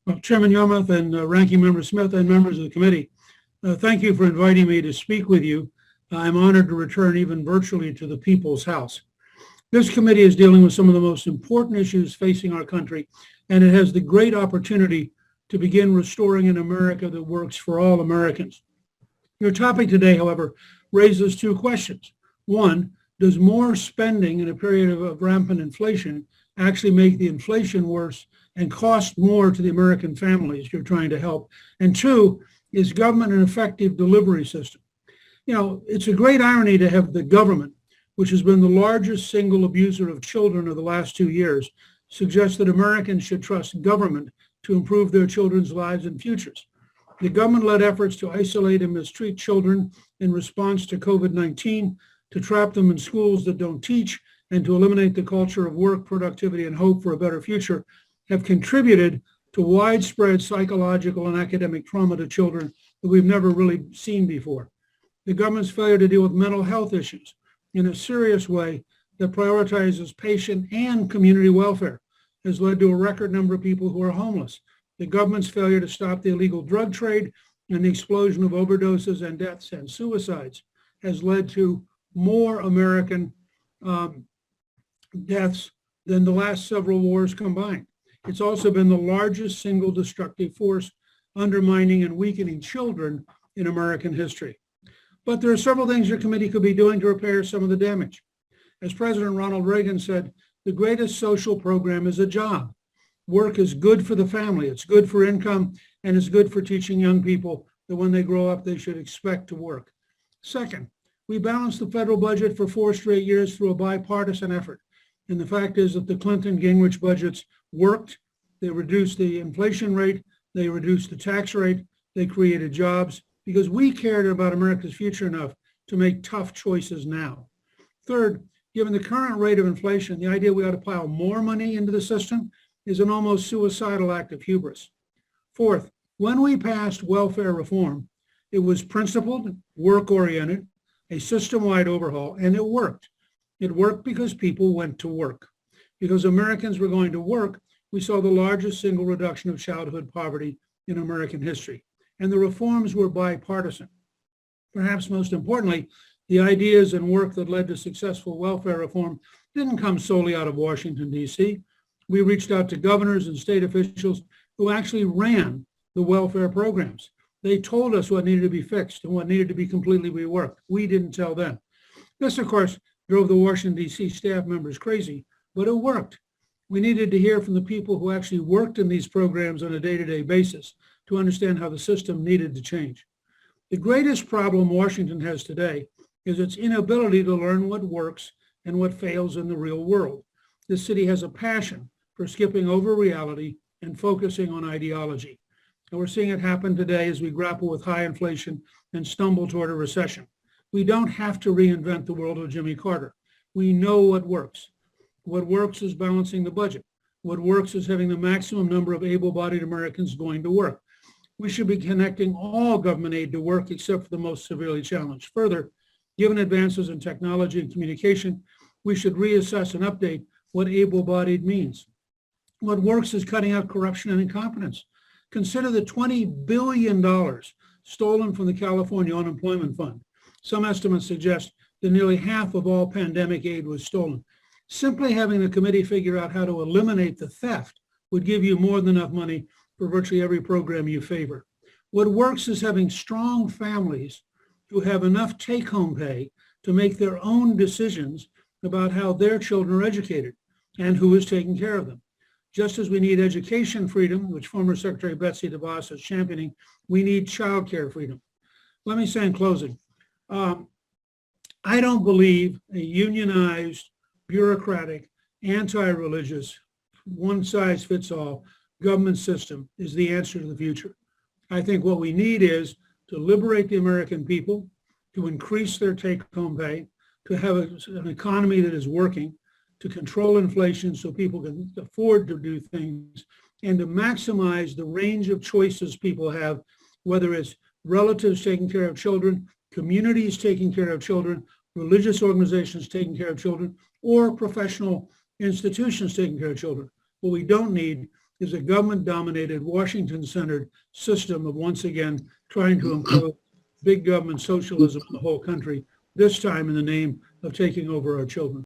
Well, Chairman Yarmouth and Ranking Member Smith and members of the committee, thank you for inviting me to speak with you. I'm honored to return even virtually to the People's House. This committee is dealing with some of the most important issues facing our country, and it has the great opportunity to begin restoring an America that works for all Americans. Your topic today, however, raises two questions. One, does more spending in a period of rampant inflation actually make the inflation worse and cost more to the American families you're trying to help? And two, is government an effective delivery system? You know, it's a great irony to have the government, which has been the largest single abuser of children of the last 2 years, suggest that Americans should trust government to improve their children's lives and futures. The government-led efforts to isolate and mistreat children in response to COVID-19, to trap them in schools that don't teach, and to eliminate the culture of work, productivity, and hope for a better future have contributed to widespread psychological and academic trauma to children that we've never really seen before. The government's failure to deal with mental health issues in a serious way that prioritizes patient and community welfare has led to a record number of people who are homeless. The government's failure to stop the illegal drug trade and the explosion of overdoses and deaths and suicides has led to more American deaths than the last several wars combined. It's also been the largest single destructive force undermining and weakening children in American history. But there are several things your committee could be doing to repair some of the damage. As President Ronald Reagan said, the greatest social program is a job. Work is good for the family, it's good for income, and it's good for teaching young people that when they grow up, they should expect to work. Second, we balanced the federal budget for 4 straight years through a bipartisan effort. And the fact is that the Clinton-Gingrich budgets worked. They reduced the inflation rate, they reduced the tax rate, they created jobs, because we cared about America's future enough to make tough choices now. Third, given the current rate of inflation, the idea we ought to pile more money into the system is an almost suicidal act of hubris. Fourth, when we passed welfare reform, it was principled, work-oriented, a system-wide overhaul, and it worked. It worked because people went to work. Because Americans were going to work, we saw the largest single reduction of childhood poverty in American history. And the reforms were bipartisan. Perhaps most importantly, the ideas and work that led to successful welfare reform didn't come solely out of Washington, D.C. We reached out to governors and state officials who actually ran the welfare programs. They told us what needed to be fixed and what needed to be completely reworked. We didn't tell them. This, of course, drove the Washington, D.C. staff members crazy, but it worked. We needed to hear from the people who actually worked in these programs on a day-to-day basis to understand how the system needed to change. The greatest problem Washington has today is its inability to learn what works and what fails in the real world. This city has a passion for skipping over reality and focusing on ideology. And we're seeing it happen today as we grapple with high inflation and stumble toward a recession. We don't have to reinvent the world of Jimmy Carter. We know what works. What works is balancing the budget. What works is having the maximum number of able-bodied Americans going to work. We should be connecting all government aid to work except for the most severely challenged. Further, given advances in technology and communication, we should reassess and update what able-bodied means. What works is cutting out corruption and incompetence. Consider the $20 billion stolen from the California Unemployment Fund. Some estimates suggest that nearly half of all pandemic aid was stolen. Simply having the committee figure out how to eliminate the theft would give you more than enough money for virtually every program you favor. What works is having strong families who have enough take-home pay to make their own decisions about how their children are educated and who is taking care of them. Just as we need education freedom, which former Secretary Betsy DeVos is championing, we need childcare freedom. Let me say in closing, I don't believe a unionized, bureaucratic, anti-religious, one-size-fits-all government system is the answer to the future. I think what we need is to liberate the American people, to increase their take-home pay, to have an economy that is working, to control inflation so people can afford to do things, and to maximize the range of choices people have, whether it's relatives taking care of children, communities taking care of children, religious organizations taking care of children, or professional institutions taking care of children. What we don't need is a government-dominated, Washington-centered system of once again trying to impose big government socialism in the whole country, this time in the name of taking over our children.